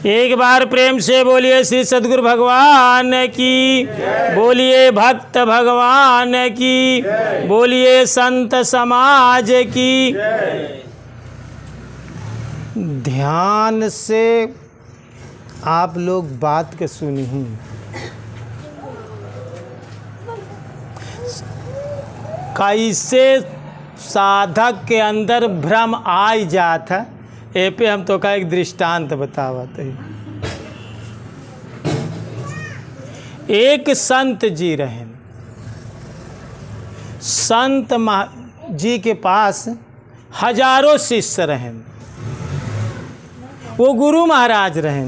एक बार प्रेम से बोलिए श्री सद्गुरु भगवान की, बोलिए भक्त भगवान की, बोलिए संत समाज की। ध्यान से आप लोग बात के सुनी ही, कैसे साधक के अंदर भ्रम आ जाता है। ए पे हम तो का एक दृष्टांत बतावत है। एक संत जी रहे, संत जी के पास हजारों शिष्य रहे, वो गुरु महाराज रहे,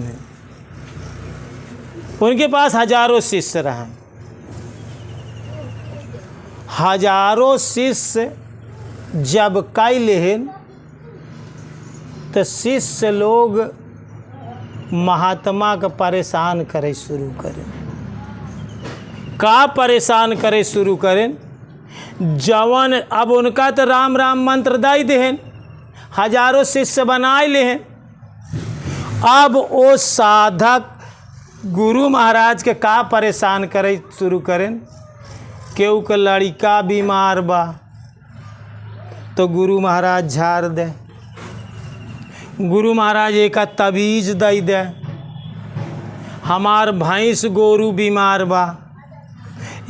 उनके पास हजारों शिष्य रहे। हजारों शिष्य जब कई लेहन तो शिष्य लोग महात्मा का परेशान करे शुरू करें। का परेशान करे शुरू करें? जवन अब उनका तो राम राम मंत्र दाई देहन, हजारों शिष्य बनाए लेहन। अब वो साधक गुरु महाराज के का परेशान करे शुरू करें? केहू का लड़का बीमार बा तो गुरु महाराज झाड़ दे, गुरु महाराज एक तबीज दई दे। हमार भैंस गोरू बीमार बा,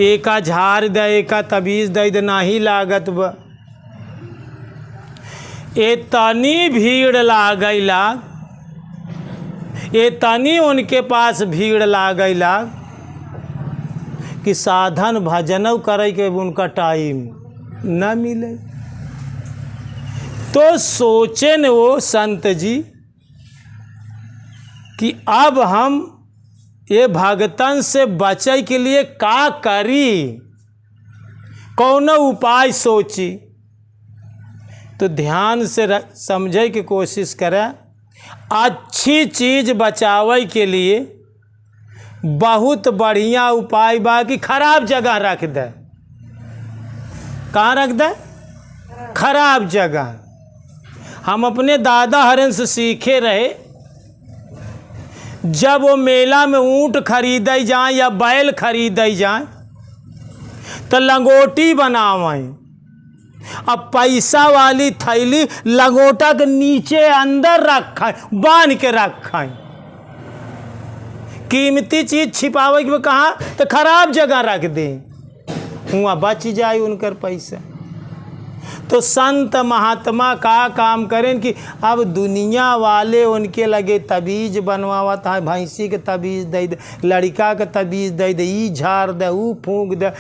एक झाड़ दे, एक तबीज दई दे, नाही लागत बा। इतनी भीड़ लागैला, इतनी उनके पास भीड़ लागैला कि साधन भजन करे के उनका टाइम न मिले। तो सोचे न वो संत जी कि अब हम ये भगतन से बचे के लिए का करी, कौन उपाय सोची। तो ध्यान से समझे की कोशिश करें। अच्छी चीज़ बचावे के लिए बहुत बढ़िया उपाय बा कि खराब जगह रख दे। कहाँ रख दे? खराब जगह। हम अपने दादा हरन से सीखे रहे, जब वो मेला में ऊँट खरीदे जाए या बैल खरीदे जाए तो लंगोटी बनावें। अब पैसा वाली थैली लंगोटा के नीचे अंदर रखें, बांध के रखें। कीमती चीज छिपावे के कहाँ? तो खराब जगह रख दें, हुआ बच जाए उनकर पैसा। तो संत महात्मा का काम करें कि अब दुनिया वाले उनके लगे तबीज बनवावत है, भैंसी के तबीज दे दे, लड़का के तबीज दे दे, ई झाड़ दे, ऊ फूंक दे,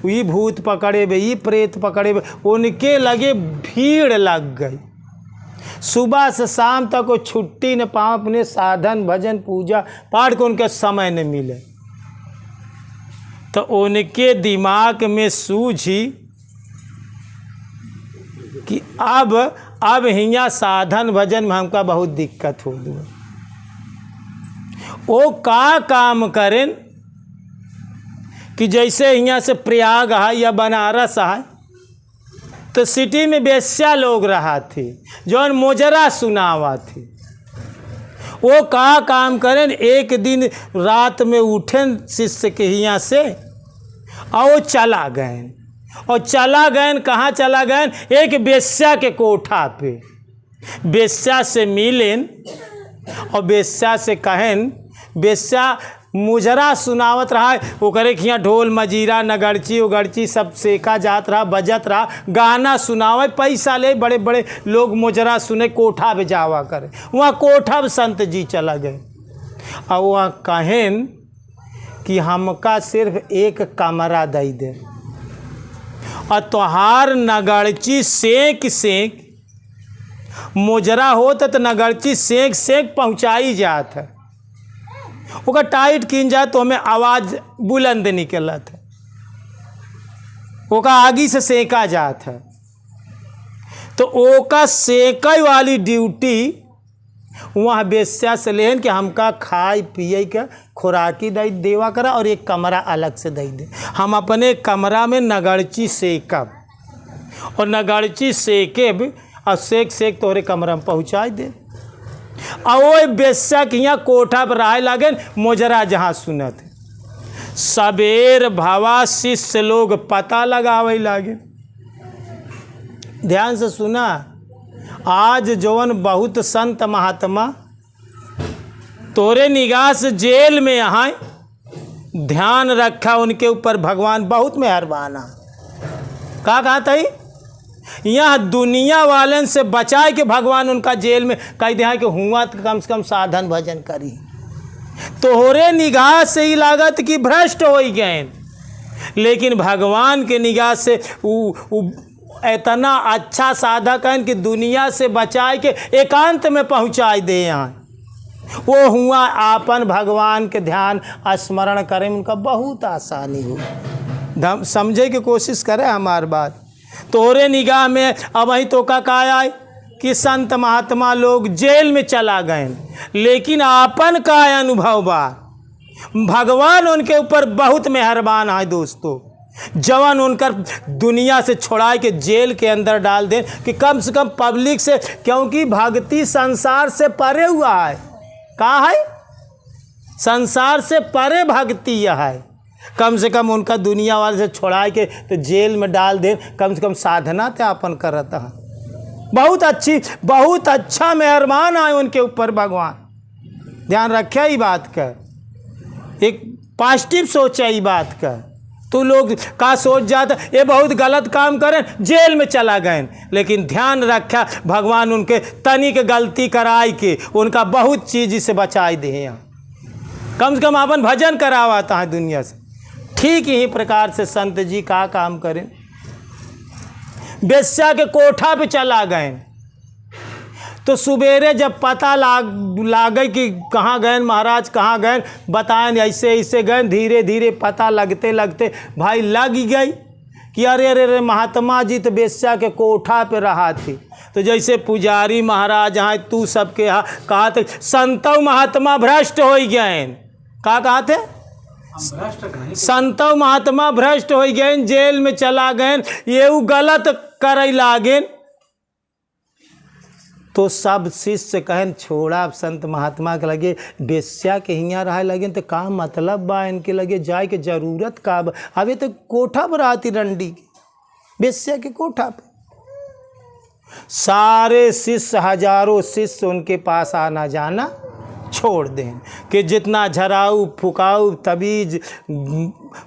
ई भूत पकड़े बे, ई प्रेत पकड़े बे, उनके लगे भीड़ लग गई। सुबह से शाम तक वो छुट्टी न पाओ, अपने साधन भजन पूजा पाठ को उनके समय न मिले। तो उनके दिमाग में सूझी कि अब हियाँ साधन भजन में हमका बहुत दिक्कत हो गई। वो का काम करें कि जैसे हियाँ से प्रयाग है या बनारस है तो सिटी में बेस्या लोग रहा थे, जौन मोजरा सुनावा थे। वो का काम करें, एक दिन रात में उठें शिष्य के हियाँ से और वो चला गए। और चला गए कहाँ चला गए? एक बेस्या के कोठा पे। बेस्या से मिलें और बेस्या से कहें, बेस्या मुजरा सुनावत रहा, वो करे कि यहाँ ढोल मजीरा नगड़ची उगड़ची सब सेका जात रहा, बजत रहा, गाना सुनावे, पैसा ले, बड़े बड़े लोग मुजरा सुने, कोठा पे जावा करे। वहाँ कोठा पे संत जी चला गए और वहाँ कहें कि हमका सिर्फ एक कमरा दे दे और तोहार नगड़ची सेक सेक मुजरा होता तो नगड़ची सेक सेक पहुँचाई जात है। ओका टाइट किन जाए तो हमें आवाज़ बुलंद निकलत है, ओका आगी से सेका जात है। तो ओका सेकई वाली ड्यूटी वहाँ बेस्या से लेन कि हमका खाए पिए के खुराकी दे देवा करा और एक कमरा अलग से दे दे। हम अपने कमरा में नगड़ची सेकब और नगड़ची सेके भी और सेक सेक तोहरे कमरा में पहुँचा दे। और वो बेस्या के यहाँ कोठा पर रहे लागे मोजरा जहाँ सुनत। सबेर भवा शिष्य लोग पता लगावे लागे। ध्यान से सुना, आज जौन बहुत संत महात्मा तोरे निगाह से जेल में आए, ध्यान रखा उनके ऊपर भगवान बहुत मेहरबान है। का कहता है, यहाँ दुनिया वालन से बचाए के भगवान उनका जेल में कह दिया कि हुआ तो कम से कम साधन भजन करी। तोहरे निगाह से ही लागत कि भ्रष्ट हो गए, लेकिन भगवान के निगाह से इतना अच्छा साधक है कि दुनिया से बचाए के एकांत में पहुँचाए दे। यहाँ वो हुआ आपन भगवान के ध्यान स्मरण करें, उनका बहुत आसानी हो। समझे की कोशिश करें हमार बात। तोरे निगाह में अब वही तो का आए कि संत महात्मा लोग जेल में चला गए, लेकिन आपन का अनुभव बा, भगवान उनके ऊपर बहुत मेहरबान है दोस्तों। जवान उनकर दुनिया से छोड़ा के जेल के अंदर डाल दें कि कम से कम पब्लिक से, क्योंकि भक्ति संसार से परे हुआ है। कहाँ है? संसार से परे भक्ति यह है। कम से कम उनका दुनिया वाले से छोड़ा के तो जेल में डाल दे, कम से कम साधना त्यापन करता है। बहुत अच्छा मेहरबान है उनके ऊपर भगवान। ध्यान रखे ही बात का, एक पॉजिटिव सोचा ही बात का। तो लोग का सोच जाता ये बहुत गलत काम करें, जेल में चला गए, लेकिन ध्यान रखा भगवान उनके तनिक गलती कराई के उनका बहुत चीज़ से बचाई दे। यहाँ कम से कम अपन भजन करावाता है दुनिया से। ठीक ही प्रकार से संत जी का काम करें, बेस्या के कोठा पे चला गए, तो सुबेरे जब पता लागे कि कहाँ गए महाराज, कहाँ गए, बताएं ऐसे ऐसे गए। धीरे धीरे पता लगते लगते भाई लग गई कि अरे अरे अरे महात्मा जी तो बेस्या के कोठा पे रहा थी। तो जैसे पुजारी महाराज हैं तू सबके यहाँ कहा थे संतव महात्मा भ्रष्ट हो गए। का कहा थे? संतव महात्मा भ्रष्ट हो गए, जेल में चला गए, ये गलत करे लागे। तो सब शिष्य कहन छोड़ा संत महात्मा के लगे बेस्या के हियाँ रहे लगे तो का मतलब बा इनके लगे जाए के जरूरत का। अभी तो कोठा पर आती रंडी की, बेस्या के कोठा पे सारे शिष्य हजारों शिष्य उनके पास आना जाना छोड़ दें कि जितना झराऊ फुकाऊ तबीज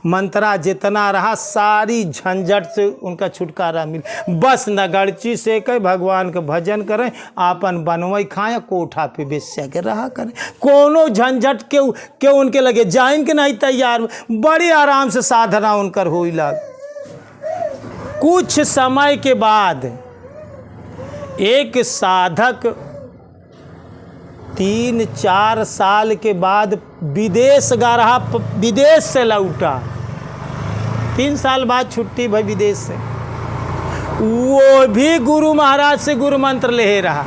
मंत्रा जितना रहा सारी झंझट से उनका छुटकारा मिल। बस नगड़ची से कहे भगवान का भजन करें, आपन बनवई खाएं, कोठा पे बेस्या के रहा करें। कोनो झंझट के उनके लगे जाइन के नहीं तैयार, बड़ी आराम से साधना उनकर होई लग। कुछ समय के बाद एक साधक 3-4 साल के बाद विदेश गा रहा, विदेश से लौटा। 3 साल बाद छुट्टी भाई विदेश से, वो भी गुरु महाराज से गुरु मंत्र ले रहा।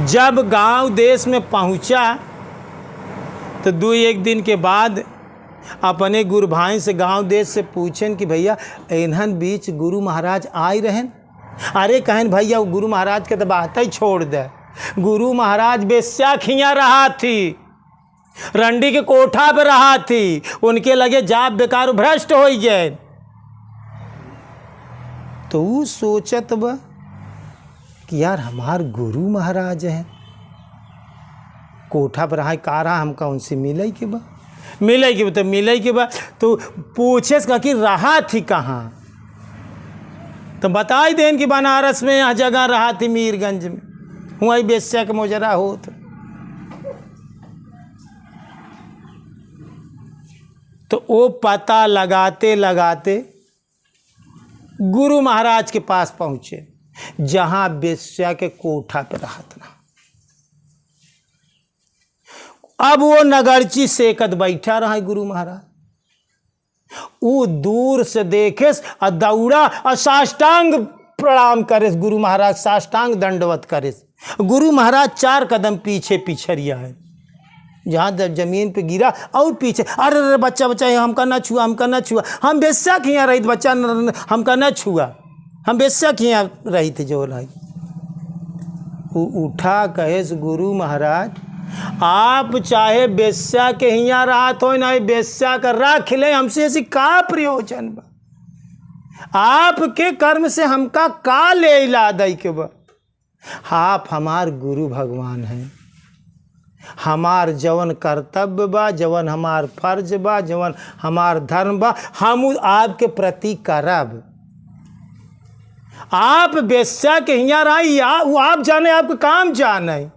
जब गांव देश में पहुंचा तो 2-1 दिन के बाद अपने गुरु भाई से गांव देश से पूछें कि भैया इन्हन बीच गुरु महाराज आए रहें। अरे कहन भैया गुरु महाराज के तो बात ही छोड़ दे, गुरु महाराज बेस्या खिया रहा थी, रंडी के कोठा पे रहा थी, उनके लगे जाप बेकार भ्रष्ट हो गए। तो वो सोचत बा कि यार हमार गुरु महाराज है, कोठा पर रहा का रहा, हमका उनसे मिले के बा तो मिले के बा। तो पूछे कि रहा थी कहाँ, तो बताई देन कि बनारस में यहाँ जगह रहा थी मीरगंज में, वही बेस्या के मोजरा हो। तो वो पता लगाते लगाते गुरु महाराज के पास पहुँचे जहाँ बेस्या के कोठा पे रहा था। अब वो नगरची सेकत बैठा रहा है गुरु महाराज। वो दूर से देखे और दौड़ा और साष्टांग प्रणाम करे गुरु महाराज, साष्टांग दंडवत करे। गुरु महाराज 4 कदम पीछे पिछड़िया है, जहाँ जमीन पे गिरा और पीछे, अरे बच्चा बच्चा हमका ना छुआ, हमका ना छुआ, हम बेस्या के यहाँ रही बच्चा, हमका ना छुआ, हम बेस्या के यहाँ रही थी जो रही। उठा कहेस गुरु महाराज आप चाहे बेस्या के हियाँ रात हो ना बेस्या का राख ले, हमसे ऐसी का प्रयोजन बा, आपके कर्म से हमका का ले इला दई के बा। आप हमार गुरु भगवान हैं, हमार जवन कर्तव्य बा, जवन हमार फर्ज बा, जवन हमार धर्म बा, हम आपके प्रति करब। आप बेस्या के हियाँ रही, आप जाने आपका काम जाने,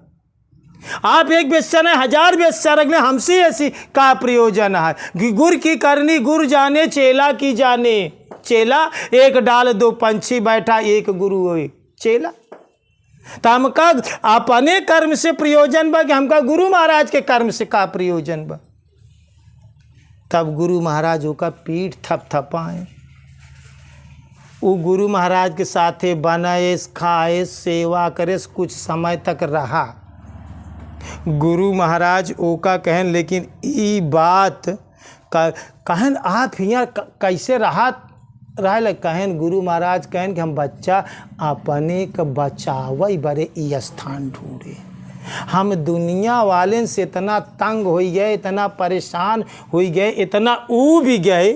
आप एक बेस्या नहीं 1000 बेस्या रख ले, हमसे ऐसी का प्रयोजन है। गुर की करनी गुर जाने, चेला की जाने चेला, एक डाल दो पंछी बैठा एक गुरु होए चेला। तो हमका अपने कर्म से प्रयोजन बा कि हमका गुरु महाराज के कर्म से का प्रयोजन बा। तब गुरु महाराज का पीठ थपथपाए, वो गुरु महाराज के साथे बनाए खाए सेवा करे, कुछ समय तक रहा। गुरु महाराज ओका कहन लेकिन ई बात कहन आप हियाँ कैसे रहा कहन। गुरु महाराज कहन कि हम बच्चा अपने के बचावई बड़े ई स्थान ढूंढे, हम दुनिया वाले से इतना तंग हो गए, इतना परेशान हो गए, इतना ऊब गए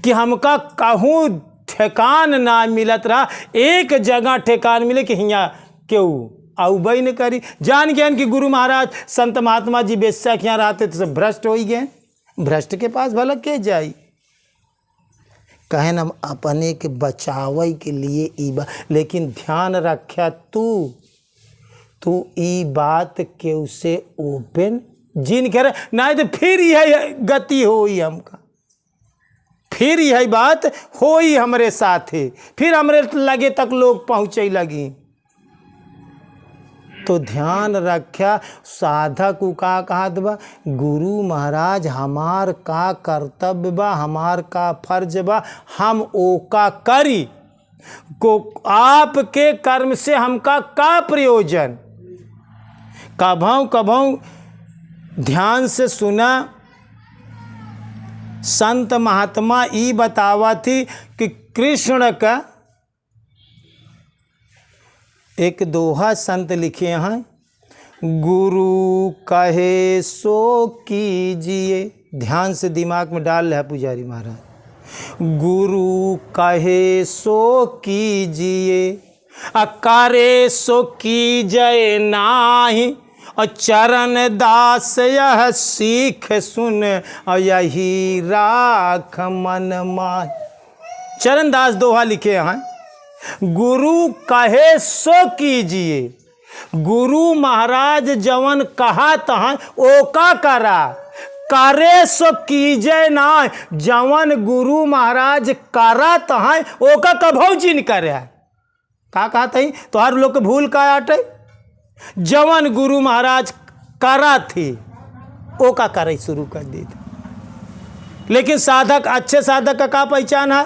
कि हमका कहूँ ठेकान ना मिलत रहा। एक जगह ठेकान मिले कि हियाँ क्यों आउबई न करी। जान ज्ञान कि गुरु महाराज संत महात्मा जी बेस्या के यहाँ रहते तो सब भ्रष्ट हो गए, भ्रष्ट के पास भला के जाई। कहन हम अपने के बचावे के लिए ई बा, लेकिन ध्यान रखा तू ई बात के उसे ओपन जिन कह रहे नहीं तो फिर यह गति होई हमका, फिर यही बात होई हमरे साथे, फिर हमरे लगे तक लोग पहुँचे लगी। तो ध्यान रखा साधक का कहा बा, गुरु महाराज हमार का कर्तव्य बा, हमार का फर्ज बा, हम ओका करी को आपके कर्म से हमका का प्रयोजन। कभों ध्यान से सुना, संत महात्मा ई बतावा थी कि कृष्ण का एक दोहा संत लिखे हैं, गुरु कहे सो कीजिए। ध्यान से दिमाग में डाल रहा है पुजारी महाराज। गुरु कहे सो कीजिए, करे सो कीजिए नाही, और चरण दास यह सीख सुन, और यही राख मन माहि। चरण दास दोहा लिखे हैं, गुरु कहे सो कीजिए, गुरु महाराज जवन कहा तहाँ ओका करा, करे सो कीजे ना, जवन गुरु महाराज करा तहाँ ओका कभौ जिन करे। का कहा थी तोहार लोग के भूल का आटे, जवन गुरु महाराज करा थी ओका करे शुरू कर दी। लेकिन साधक, अच्छे साधक का पहचान है,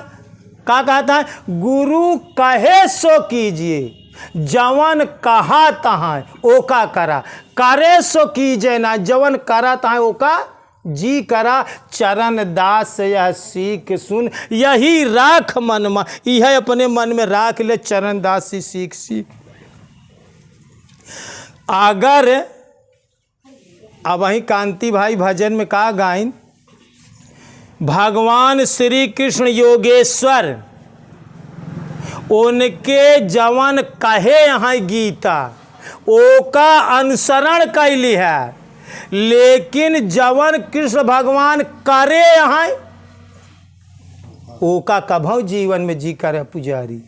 का कहता है, गुरु कहे सो कीजिए, जवन कहा तहाँ ओका करा, करे सो कीजिए ना, जवन करा तहाँ ओका जी करा। चरण दास यह सीख सुन, यही राख मन मा, यह अपने मन में राख ले, चरण दास ही सीख। अगर अब वही कांति भाई भजन में का गाइन, भगवान श्री कृष्ण योगेश्वर उनके जवन कहे यहाँ गीता ओका अनुसरण कैली है, लेकिन जवन कृष्ण भगवान करे यहाँ ओका कभौ जीवन में जी करे पुजारी।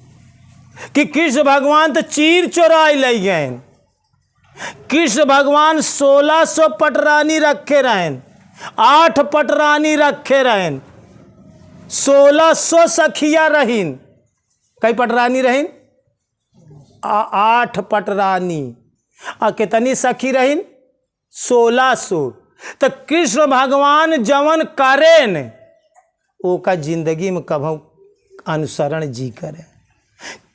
कि कृष्ण भगवान तो चीर चोराई ले गए, कृष्ण भगवान 1600 पटरानी रखे रहें, 8 पटरानी रखे रहें, 1600 सखिया रहीन। कई पटरानी रहीन? 8 पटरानी। कितनी सखी रहीन? 1600। तो कृष्ण भगवान जवन करेन ओका जिंदगी में कभौ अनुसरण जी करे।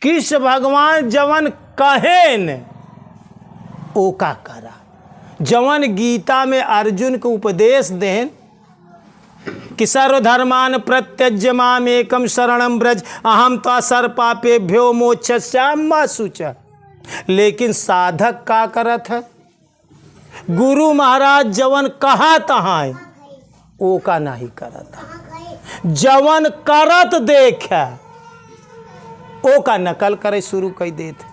कृष्ण भगवान जवन कहेन ओका करा। जवन गीता में अर्जुन को उपदेश दें कि सर्वधर्मान प्रत्यज्य मामेकम शरणम ब्रज, अहम तो सर्वपापेभ्यो मोक्षयिष्यामि मा शुचः। लेकिन साधक का करत है, गुरु महाराज जवन कहा तहाँ वो का नहीं करत है। जवन करत देख वो का नकल करे शुरू कर देते।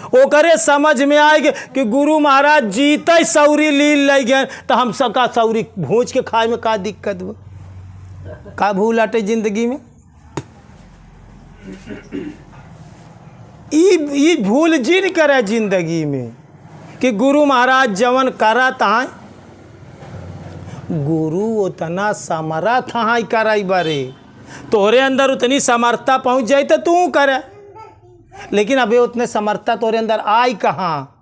वो करे समझ में आएगा कि गुरु महाराज जीते सौरी लील ले गए तो हम सबका सौरी भूज के खाए में का दिक्कत बा, का भूल हटे जिंदगी में। ई भूल जिन करे जिंदगी में कि गुरु महाराज जवन करा तहाँ गुरु उतना समर्थ हाँ कराई बारे, तोरे अंदर उतनी समर्थता पहुंच जाए तो तू करे, लेकिन अबे उतने समर्थता तोरे अंदर आई कहाँ।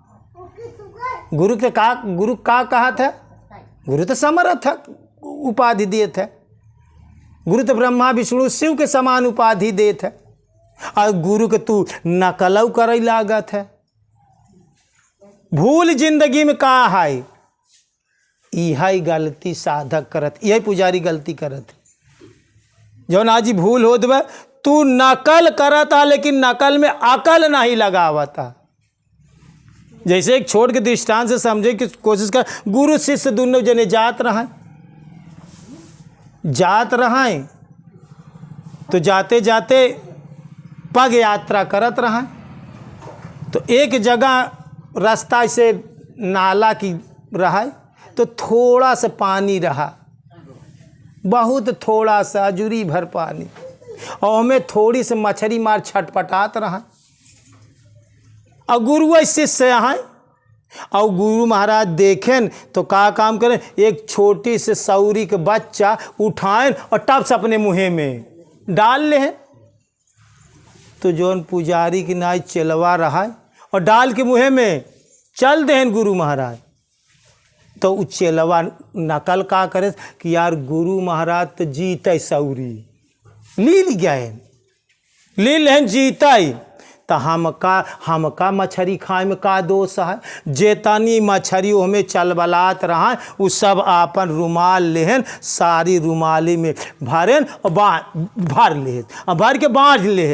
गुरु का कहा था, गुरु तो समर्थ उपाधि दिए थे, गुरु तो ब्रह्मा विष्णु शिव के समान उपाधि दे थे, और गुरु के तू नकलऊ करे लागत है। भूल जिंदगी में का है, यही गलती साधक करत, यही पुजारी गलती करत। जो नाजी भूल हो दबे, तू नकल करता लेकिन नकल में अकल नहीं लगावता। जैसे एक छोट के दृष्टांत से समझे कि कोशिश कर, गुरु शिष्य दोनों जने जात रहे तो जाते जाते पग यात्रा करत रहा, तो एक जगह रास्ता से नाला की रहा तो थोड़ा सा पानी रहा, बहुत थोड़ा सा अजूरी भर पानी, और हमें थोड़ी सी मछली मार छटपटात रहा। और गुरु शिष्य आए और गुरु महाराज देखें तो का काम करें, एक छोटी से सौरी के बच्चा उठाएं और टप्स अपने मुँह में डाल ले। तो जौन पुजारी की नाई चलवा रहा है और डाल के मुँह में चल दें गुरु महाराज, तो उ चेलवा नकल का करे कि यार गुरु महाराज तो जीते सौरी लील गए, लील हैं जीते, तो हमका मछली खाए में का दोष है। जेतनी मछली हमें चलबलात रहा वो सब आपन रुमाल लेहन, सारी रुमाली में भरेन और भर ले और भर के बांध ले।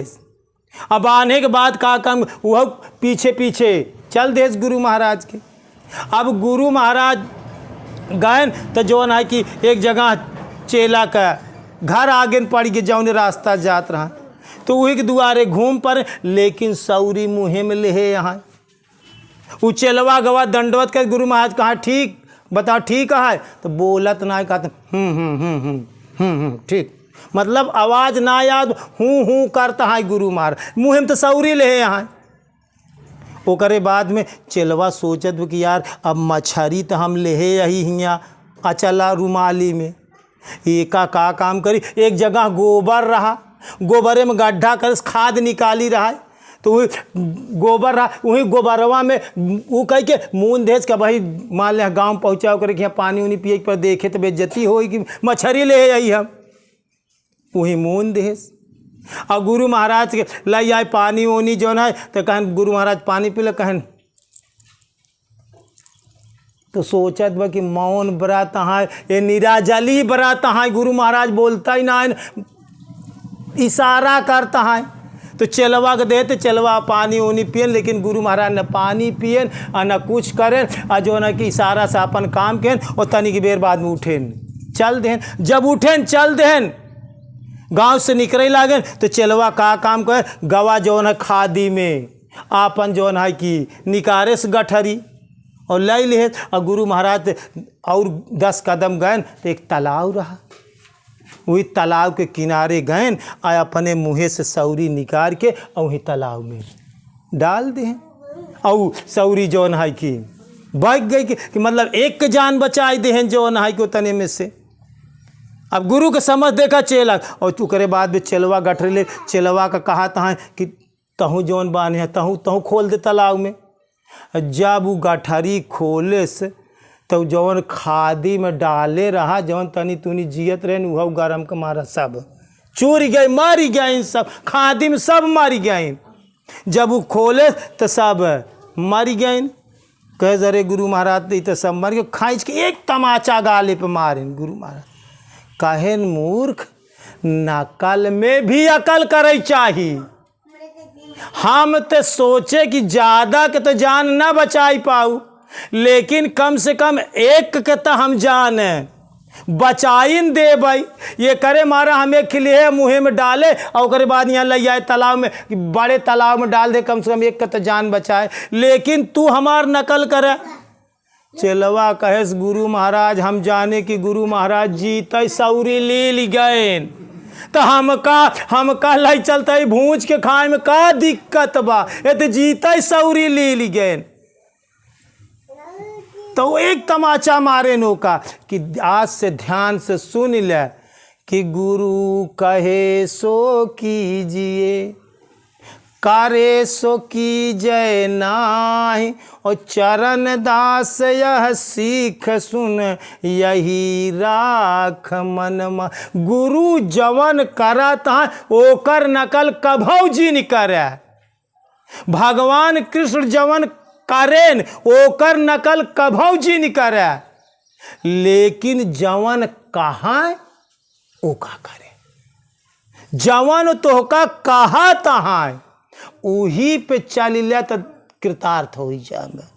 अब आने के बाद का काम वह पीछे पीछे चल देस गुरु महाराज के। अब गुरु महाराज गए तो जो है कि एक जगह चेला का घर आगे पड़ के जौन रास्ता जात रहा, तो वही के दुआरे घूम पर, लेकिन सौरी मुँह में ले यहाँ। वो चेलवा गवा दंडवत कर, गुरु महाराज कहा ठीक बताओ ठीक है, तो बोलत ना कहते ठीक, मतलब आवाज़ ना याद हूँ करता है गुरु महाराज, मुँह में तो सौरी ले यहाँ। ओकरे बाद में चेलवा सोचत कि यार अब मछली तो हम ले यही हियाँ अचला रुमाली में, एका का काम करी, एक जगह गोबर रहा, गोबरे में गड्ढा कर खाद निकाली रहा है, तो वही गोबर रहा, वही गोबरवा में वो कह के मून देश का भाई मान लिया गाँव पहुँचा कर यहाँ पानी उनी पिए पर देखे तो बेइज्जती हो कि मछली ले आई हम, वही मून देश। और गुरु महाराज के लाई आए पानी ओनी जो है, तो कहन गुरु महाराज पानी पी ले, कहन तो सोचत बा कि मौन बरात है, ये निराजली बरात है, गुरु महाराज बोलता ही ना है, इशारा करता है। तो चलवा के देते, चलवा पानी ओनी पियन, लेकिन गुरु महाराज न पानी पियन और न कुछ करें, और जो न कि इशारा से अपन काम केन, और तनी की देर बाद में उठेन चल देन। जब उठेन चल देन गांव से निकले लागन, तो चलवा का काम कर, गवा जौन है खादी में आपन जौन है कि निकारे से गठरी और ले ले। और गुरु महाराज और 10 कदम गए तो एक तालाब रहा, वही तालाब के किनारे गए और अपने मुँह से सौरी निकाल के और वही तालाब में डाल दें, और सौरी जौन है कि बच गई कि मतलब एक जान बचाई दें जौन है कि तने में से। अब गुरु के समझ देखा चेला, और चुकरे बाद भी चेलवा गठरी ले, चेलवा का कहा था कि तहूँ जौन बाने है तहूँ खोल दे तालाब में। जब वो गठरी खोले से तो जौन खादी में डाले रहा, जौन तनी तुनी जियत रहे वह गरम के मारा सब चोरी गए, मारी गए, सब खादी में सब मारी गए। जब वो खोले तो सब मारी गए। कहे जरे गुरु महाराज तो सब मर गए, खाँच के एक तमाचा गाले पे मारे गुरु महाराज। कहें मूर्ख, नकल में भी अकल करे चाहिए, हम तो सोचे कि ज़्यादा के तो जान ना बचाई पाऊ, लेकिन कम से कम एक के तो हम जान बचाइन दे भाई। ये करे मारा हमें खिले मुँह में डाले और उसके बाद यहाँ ले आए तालाब में, बड़े तालाब में डाल दे, कम से कम एक का तो जान बचाए, लेकिन तू हमार नकल करे। चेलवा कहेस गुरु महाराज हम जाने कि गुरु महाराज जीते सौरी ले गए, तो हमका लाई चलते भूज के खाए में का दिक्कत बा, ये तो जीते सौरी ले गए। तो एक तमाचा मारे नौका कि आज से ध्यान से सुन ले कि गुरु कहे सो कीजिए, करे सो कीजय नाही, और चरण दास यह सीख सुन यही राख मन मा। गुरु जवन करत है ओकर नकल कभौ जी नहीं करे, भगवान कृष्ण जवन करेन ओकर नकल कभौ जी नहीं करे, लेकिन जवन कहाँ ओ का करे, जवन तोहका कहा तहाँ उही पे चलिले तो कृतार्थ हो जाएगा।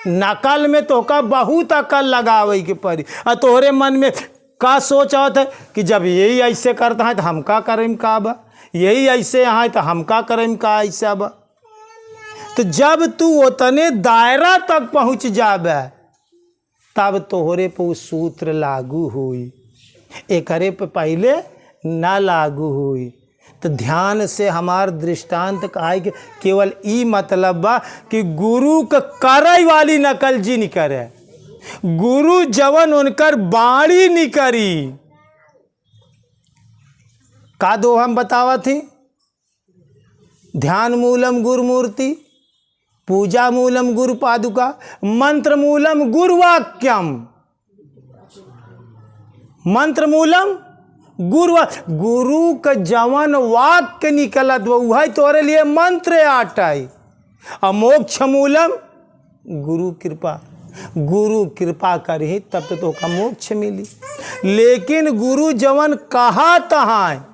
नकल में तोहका बहुत अकल लगावे के पड़ी, और तोहरे मन में का सोच आवत है कि जब यही ऐसे करता है तो हम का करें का बा, यही ऐसे है तो हम का करें का ऐसा बा। तो जब तू उतने दायरा तक पहुँच जाबे तब तोहरे पे वो सूत्र लागू हुई, एकरे पे पहले ना लागू हुई। तो ध्यान से हमार दृष्टांत का है कि केवल ई मतलब बा कि गुरु का करे वाली नकल जी नहीं करे, गुरु जवन उनकर बाणी नहीं करी। का दो हम बतावा थी, ध्यान मूलम गुरुमूर्ति, पूजा मूलम गुरु पादुका, मंत्र मूलम गुरुवाक्यम। मंत्र मूलम गुरु का जवन वाक्य निकलत वह तोरे लिए मंत्र आटाई। मोक्ष मूलम गुरु कृपा, गुरु कृपा करही तब तो का मोक्ष मिली। लेकिन गुरु जवन कहा तहाँ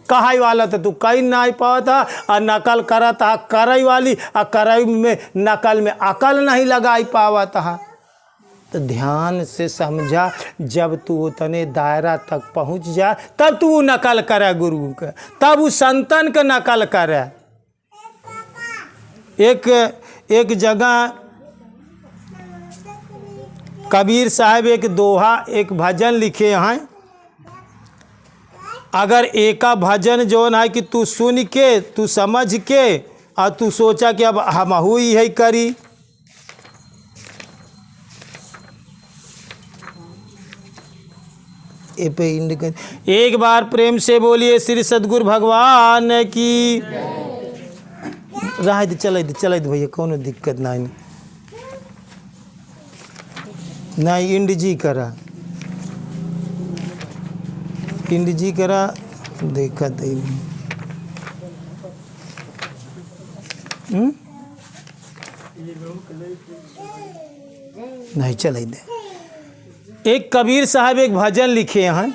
कहाई वाला तो तू कहीं नहीं पाता, और नकल करता करई वाली, और करई में नकल में अकल नहीं लगाई पावत है। तो ध्यान से समझा, जब तू उतने दायरा तक पहुंच जा तब तू नकल करे गुरु का, तब वो संतन का नकल करे। एक जगह कबीर साहब एक दोहा एक भजन लिखे हैं। अगर एका भजन जो है कि तू सुन के तू समझ के और तू सोचा कि अब हम हुई है करी, एक बार प्रेम से बोलिए श्री सद्गुरु भगवान की। रह दे चल दे भैया, कोनो दिक्कत नहीं नहीं। इंड जी करा देखा दे नहीं चल दे। एक कबीर साहब एक भजन लिखे हैं।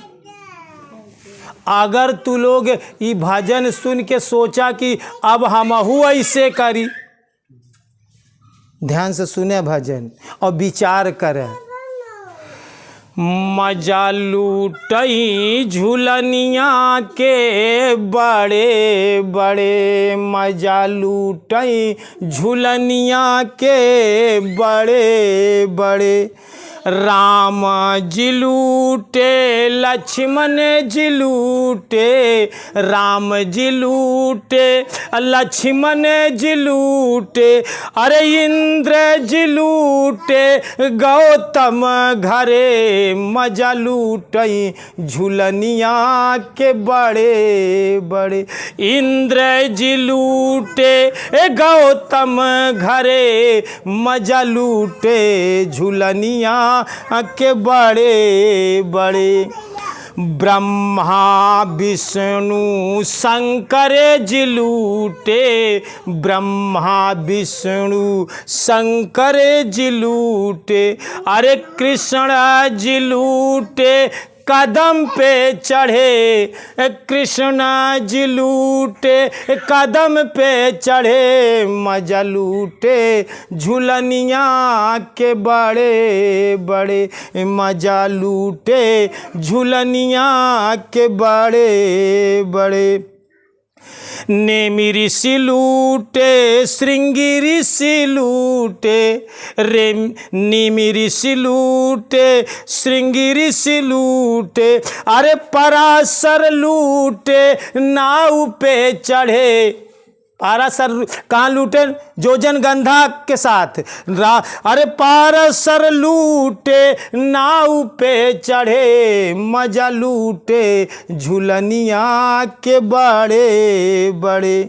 अगर तू लोग ये भजन सुन के सोचा कि अब हमहू ऐसे करी, ध्यान से सुने भजन और विचार करे। मजा लूटई झूलनिया के बड़े बड़े, मजा लूटई झूलनिया के बड़े बड़े। राम जी लूटे लक्ष्मण जी लूटे, राम जी लूटे लक्ष्मण जी लूटे। अरे इंद्र जी लूटे गौतम घरे, मजा लूटई झूलनिया के बड़े बड़े। इंद्र जी लूटे गौतम घरे, मजा लूटे झूलनिया के बड़े बड़े। ब्रह्मा विष्णु शंकर जी लूटे, ब्रह्मा विष्णु शंकर जी लूटे। अरे कृष्ण जी लूटे कदम पे चढ़े, कृष्णा जी लूटे कदम पे चढ़े, मजा लूटे झूलनिया के बड़े बड़े, मजा लूटे झूलनिया के बड़े बड़े। नेमि ऋषि लूटे श्रृंगी ऋषि लूटे, रे नेमि ऋषि लूटे श्रृंगी ऋषि लूटे, अरे पराशर लूटे नाव पे चढ़े। पाराशर कहाँ लूटे? जोजनगंधा के साथ। अरे पाराशर लूटे नाव पे चढ़े, मजा लूटे झूलनिया के बड़े बड़े।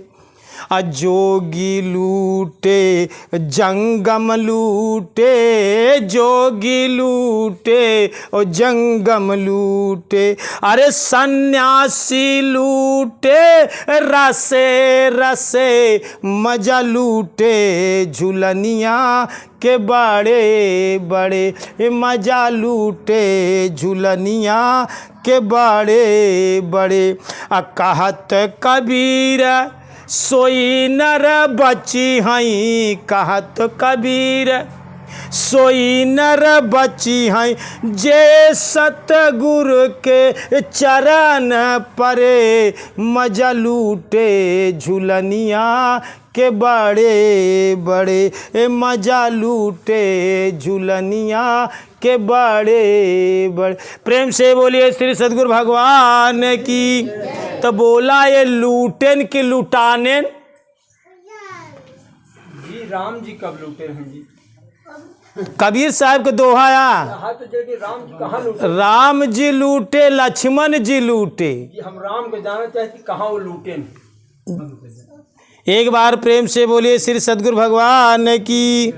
जोगी लूटे जंगम लूटे, जोगी लूटे और जंगम लूटे, अरे सन्यासी लूटे रसे रसे, मजा लूटे झूलनिया के बड़े बड़े, मजा लूटे झूलनिया के बड़े बड़े। कहत कबीर सोई नर बची हई, कहत कबीर सोई नर बची हई, जे सतगुरु के चरण परे, मजा लूटे झूलनिया के बड़े बड़े, मजा लूटे झूलनिया के बड़े बड़े। प्रेम से बोलिए श्री सद्गुरु भगवान की। तो बोला ये लूटेन की लुटाने जी राम जी कब लूटे हैं जी? कबीर साहब के दोहा हाँ, तो जल्दी राम जी कहाँ लूटे? राम जी लूटे लक्ष्मण जी लूटे। जी हम राम को जानना चाहते कहाँ वो लूटे। एक बार प्रेम से बोलिए श्री सद्गुरु भगवान की।